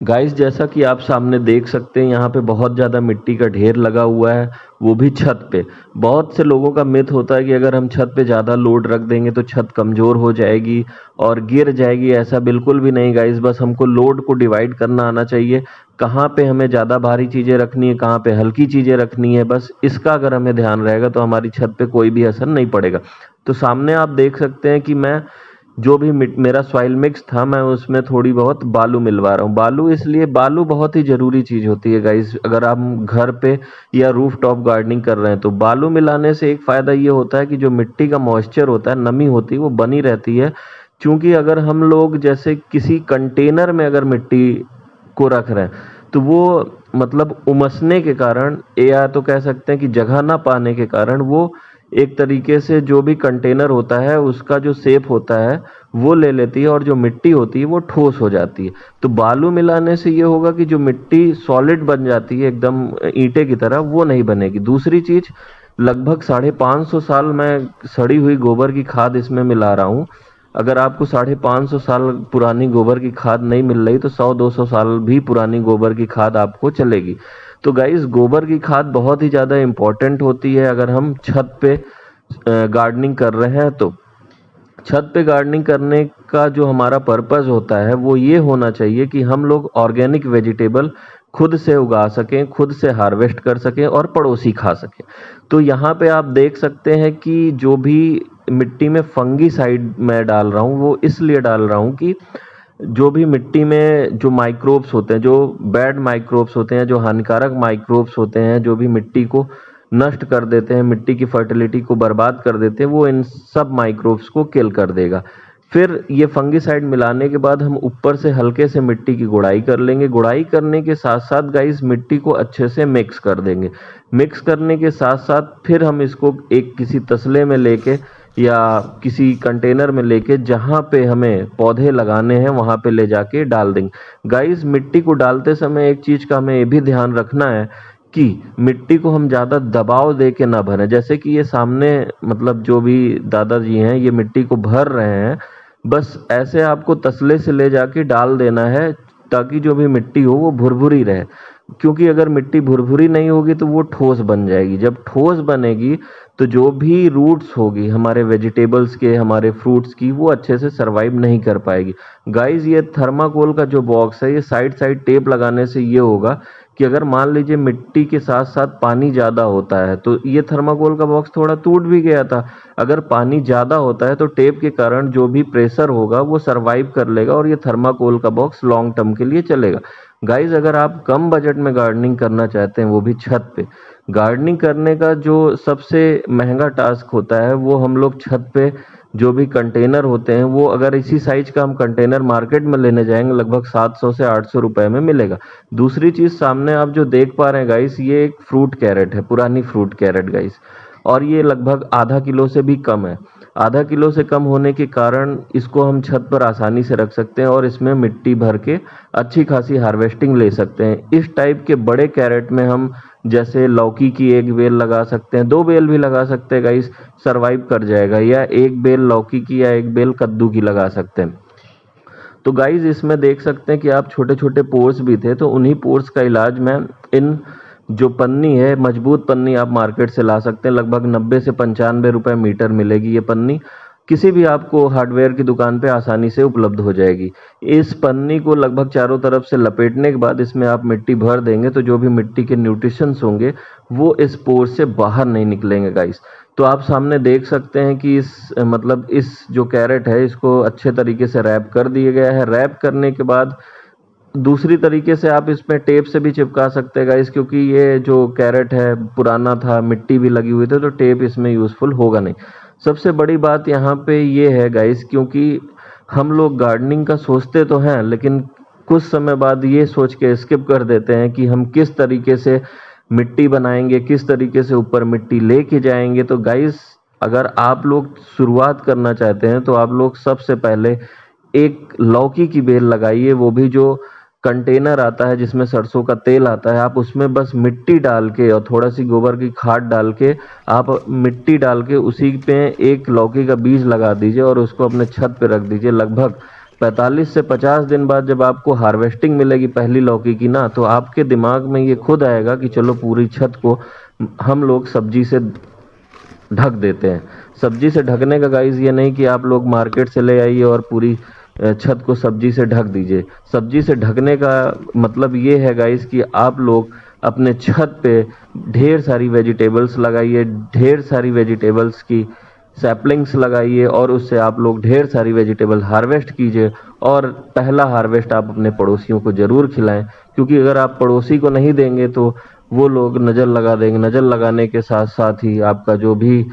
Guys, जैसा कि आप सामने देख सकते हैं यहाँ पे बहुत ज़्यादा मिट्टी का ढेर लगा हुआ है, वो भी छत पे। बहुत से लोगों का मिथ होता है कि अगर हम छत पे ज़्यादा लोड रख देंगे तो छत कमज़ोर हो जाएगी और गिर जाएगी। ऐसा बिल्कुल भी नहीं गाइस, बस हमको लोड को डिवाइड करना आना चाहिए। कहाँ पे हमें ज़्यादा भारी चीज़ें रखनी है, कहाँ पे हल्की चीज़ें रखनी है, बस इसका अगर हमें ध्यान रहेगा तो हमारी छत पे कोई भी असर नहीं पड़ेगा। तो सामने आप देख सकते हैं कि मैं जो भी मेरा सॉइल मिक्स था, मैं उसमें थोड़ी बहुत बालू मिलवा रहा हूँ। बालू इसलिए, बालू बहुत ही ज़रूरी चीज़ होती है गाइस। अगर आप घर पे या रूफ टॉप गार्डनिंग कर रहे हैं तो बालू मिलाने से एक फ़ायदा ये होता है कि जो मिट्टी का मॉइस्चर होता है, नमी होती है, वो बनी रहती है। क्योंकि अगर हम लोग जैसे किसी कंटेनर में अगर मिट्टी को रख रहे हैं तो वो मतलब उमसने के कारण, या तो कह सकते हैं कि जगह ना पाने के कारण, वो एक तरीके से जो भी कंटेनर होता है उसका जो शेप होता है वो ले लेती है और जो मिट्टी होती है वो ठोस हो जाती है। तो बालू मिलाने से ये होगा कि जो मिट्टी सॉलिड बन जाती है एकदम ईंटे की तरह, वो नहीं बनेगी। दूसरी चीज, लगभग 550 साल मैं सड़ी हुई गोबर की खाद इसमें मिला रहा हूँ। अगर आपको 550 साल पुरानी गोबर की खाद नहीं मिल रही तो 100-200 साल भी पुरानी गोबर की खाद आपको चलेगी। तो गाइस, गोबर की खाद बहुत ही ज़्यादा इम्पोर्टेंट होती है अगर हम छत पे गार्डनिंग कर रहे हैं तो। छत पे गार्डनिंग करने का जो हमारा पर्पस होता है वो ये होना चाहिए कि हम लोग ऑर्गेनिक वेजिटेबल खुद से उगा सकें, खुद से हार्वेस्ट कर सकें और पड़ोसी खा सकें। तो यहाँ पे आप देख सकते हैं कि जो भी मिट्टी में फंगीसाइड मैं डाल रहा हूँ वो इसलिए डाल रहा हूँ कि जो भी मिट्टी में जो माइक्रोब्स होते हैं, जो बैड माइक्रोब्स होते हैं, जो हानिकारक माइक्रोब्स होते हैं, जो भी मिट्टी को नष्ट कर देते हैं, मिट्टी की फर्टिलिटी को बर्बाद कर देते हैं, वो इन सब माइक्रोब्स को किल कर देगा। फिर ये फंगिसाइड मिलाने के बाद हम ऊपर से हल्के से मिट्टी की गुड़ाई कर लेंगे। गुड़ाई करने के साथ साथ गाइस मिट्टी को अच्छे से मिक्स कर देंगे। मिक्स करने के साथ साथ फिर हम इसको एक किसी तसले में लेके या किसी कंटेनर में लेके जहाँ पे हमें पौधे लगाने हैं वहाँ पे ले जाके डाल देंगे। गाइस, मिट्टी को डालते समय एक चीज़ का हमें ये भी ध्यान रखना है कि मिट्टी को हम ज़्यादा दबाव दे के ना भरें। जैसे कि ये सामने मतलब जो भी दादाजी हैं ये मिट्टी को भर रहे हैं, बस ऐसे आपको तसले से ले जाके डाल देना है ताकि जो भी मिट्टी हो वो भुरभुरी रहे। क्योंकि अगर मिट्टी भुरभुरी नहीं होगी तो वो ठोस बन जाएगी। जब ठोस बनेगी तो जो भी रूट्स होगी हमारे वेजिटेबल्स के, हमारे फ्रूट्स की, वो अच्छे से सरवाइव नहीं कर पाएगी। गाइस, ये थर्माकोल का जो बॉक्स है, ये साइड साइड टेप लगाने से ये होगा कि अगर मान लीजिए मिट्टी के साथ साथ पानी ज़्यादा होता है, तो ये थर्माकोल का बॉक्स थोड़ा टूट भी गया था। अगर पानी ज़्यादा होता है तो टेप के कारण जो भी प्रेशर होगा वो सरवाइव कर लेगा और ये थर्माकोल का बॉक्स लॉन्ग टर्म के लिए चलेगा। गाइस, अगर आप कम बजट में गार्डनिंग करना चाहते हैं वो भी छत पे, गार्डनिंग करने का जो सबसे महंगा टास्क होता है वो हम लोग छत पे जो भी कंटेनर होते हैं, वो अगर इसी साइज का हम कंटेनर मार्केट में लेने जाएंगे लगभग 700 से 800 रुपए में मिलेगा। दूसरी चीज, सामने आप जो देख पा रहे हैं गाइस, ये एक फ्रूट कैरेट है, पुरानी फ्रूट कैरेट गाइस, और ये लगभग आधा किलो से भी कम है। आधा किलो से कम होने के कारण इसको हम छत पर आसानी से रख सकते हैं और इसमें मिट्टी भर के अच्छी खासी हार्वेस्टिंग ले सकते हैं। इस टाइप के बड़े कैरेट में हम जैसे लौकी की एक बेल लगा सकते हैं, 2 बेल भी लगा सकते हैं गाइस, सरवाइव कर जाएगा। या एक बेल लौकी की या एक बेल कद्दू की लगा सकते हैं। तो गाइस, इसमें देख सकते हैं कि आप छोटे छोटे पोर्स भी थे, तो उन्हीं पोर्स का इलाज मैं इन जो पन्नी है, मजबूत पन्नी आप मार्केट से ला सकते हैं, लगभग 90 से 95 रुपए मीटर मिलेगी ये पन्नी। किसी भी आपको हार्डवेयर की दुकान पे आसानी से उपलब्ध हो जाएगी। इस पन्नी को लगभग चारों तरफ से लपेटने के बाद इसमें आप मिट्टी भर देंगे तो जो भी मिट्टी के न्यूट्रिशंस होंगे वो इस पोर से बाहर नहीं निकलेंगे गाइस। तो आप सामने देख सकते हैं कि इस जो कैरेट है इसको अच्छे तरीके से रैप कर दिया गया है। रैप करने के बाद दूसरी तरीके से आप इसमें टेप से भी चिपका सकते हैं गाइस, क्योंकि ये जो कैरेट है पुराना था, मिट्टी भी लगी हुई थी, तो टेप इसमें यूजफुल होगा नहीं। सबसे बड़ी बात यहाँ पे ये है गाइस, क्योंकि हम लोग गार्डनिंग का सोचते तो हैं लेकिन कुछ समय बाद ये सोच के स्किप कर देते हैं कि हम किस तरीके से मिट्टी बनाएंगे, किस तरीके से ऊपर मिट्टी लेके जाएंगे। तो गाइस, अगर आप लोग शुरुआत करना चाहते हैं तो आप लोग सबसे पहले एक लौकी की बेल लगाइए, वो भी जो कंटेनर आता है जिसमें सरसों का तेल आता है, आप उसमें बस मिट्टी डाल के और थोड़ा सी गोबर की खाद डाल के, आप मिट्टी डाल के उसी पे एक लौकी का बीज लगा दीजिए और उसको अपने छत पे रख दीजिए। लगभग 45 से 50 दिन बाद जब आपको हार्वेस्टिंग मिलेगी पहली लौकी की ना, तो आपके दिमाग में ये खुद आएगा कि चलो पूरी छत को हम लोग सब्जी से ढक देते हैं। सब्जी से ढकने का गाइस ये नहीं कि आप लोग मार्केट से ले आइए और पूरी छत को सब्जी से ढक दीजिए। सब्जी से ढकने का मतलब ये है गाइस कि आप लोग अपने छत पे ढेर सारी वेजिटेबल्स लगाइए, ढेर सारी वेजिटेबल्स की सैपलिंग्स लगाइए और उससे आप लोग ढेर सारी वेजिटेबल हार्वेस्ट कीजिए। और पहला हार्वेस्ट आप अपने पड़ोसियों को ज़रूर खिलाएं, क्योंकि अगर आप पड़ोसी को नहीं देंगे तो वो लोग नज़र लगा देंगे। नज़र लगाने के साथ साथ ही आपका जो भी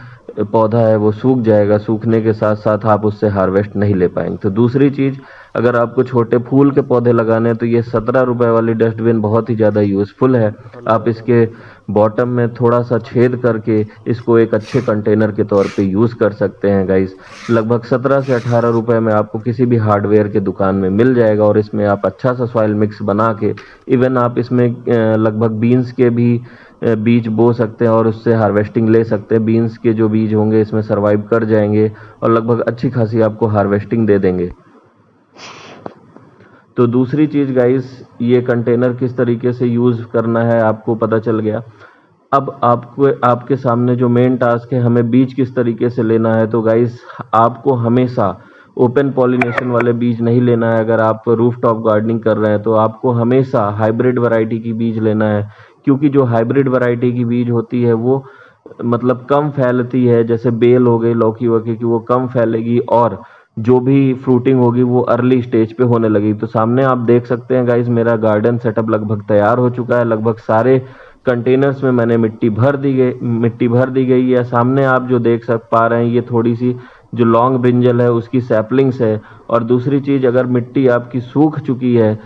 पौधा है वो सूख जाएगा, सूखने के साथ साथ आप उससे हार्वेस्ट नहीं ले पाएंगे। तो दूसरी चीज़, अगर आपको छोटे फूल के पौधे लगाने हैं तो ये 17 रुपए वाली डस्टबिन बहुत ही ज़्यादा यूज़फुल है। आप इसके बॉटम में थोड़ा सा छेद करके इसको एक अच्छे कंटेनर के तौर पे यूज़ कर सकते हैं गाइस। लगभग 17 से 18 रुपए में आपको किसी भी हार्डवेयर के दुकान में मिल जाएगा और इसमें आप अच्छा सा सॉइल मिक्स बना के, इवन आप इसमें लगभग बीन्स के भी बीज बो सकते हैं और उससे हार्वेस्टिंग ले सकते हैं। बीन्स के जो बीज होंगे इसमें सरवाइव कर जाएंगे और लगभग अच्छी खासी आपको हार्वेस्टिंग दे देंगे। तो दूसरी चीज़ गाइस, ये कंटेनर किस तरीके से यूज़ करना है आपको पता चल गया। अब आपको आपके सामने जो मेन टास्क है, हमें बीज किस तरीके से लेना है। तो गाइस आपको हमेशा ओपन पॉलिनेशन वाले बीज नहीं लेना है। अगर आप रूफ टॉप गार्डनिंग कर रहे हैं तो आपको हमेशा हाइब्रिड वैरायटी की बीज लेना है, क्योंकि जो हाइब्रिड वैरायटी की बीज होती है वो मतलब कम फैलती है। जैसे बेल हो गई लौकी वकी की, वो कम फैलेगी और जो भी फ्रूटिंग होगी वो अर्ली स्टेज पे होने लगी। तो सामने आप देख सकते हैं गाइस, मेरा गार्डन सेटअप लगभग तैयार हो चुका है। लगभग सारे कंटेनर्स में मैंने मिट्टी भर दी गई है। सामने आप जो देख पा रहे हैं, ये थोड़ी सी जो लॉन्ग ब्रिंजल है उसकी सैपलिंग्स है। और दूसरी चीज़, अगर मिट्टी आपकी सूख चुकी है,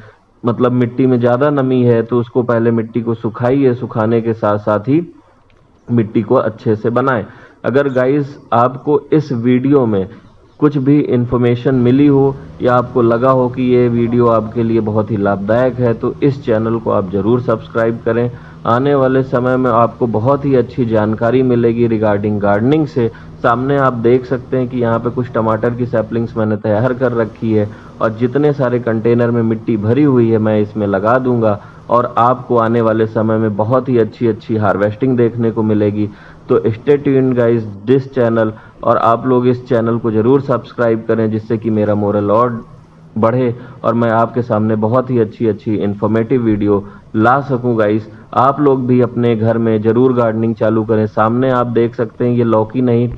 मतलब मिट्टी में ज़्यादा नमी है, तो उसको पहले मिट्टी को सुखाइए। सुखाने के साथ साथ ही मिट्टी को अच्छे से बनाएं। अगर गाइस आपको इस वीडियो में कुछ भी इंफॉर्मेशन मिली हो या आपको लगा हो कि ये वीडियो आपके लिए बहुत ही लाभदायक है, तो इस चैनल को आप ज़रूर सब्सक्राइब करें। आने वाले समय में आपको बहुत ही अच्छी जानकारी मिलेगी रिगार्डिंग गार्डनिंग से। सामने आप देख सकते हैं कि यहाँ पे कुछ टमाटर की सैपलिंग्स मैंने तैयार कर रखी है और जितने सारे कंटेनर में मिट्टी भरी हुई है मैं इसमें लगा दूंगा और आपको आने वाले समय में बहुत ही अच्छी हार्वेस्टिंग देखने को मिलेगी। तो stay tuned guys this channel, और आप लोग इस चैनल को ज़रूर सब्सक्राइब करें जिससे कि मेरा मोरल और बढ़े और मैं आपके सामने बहुत ही अच्छी इन्फॉर्मेटिव वीडियो ला सकूं गाइस। आप लोग भी अपने घर में ज़रूर गार्डनिंग चालू करें। सामने आप देख सकते हैं ये लौकी नहीं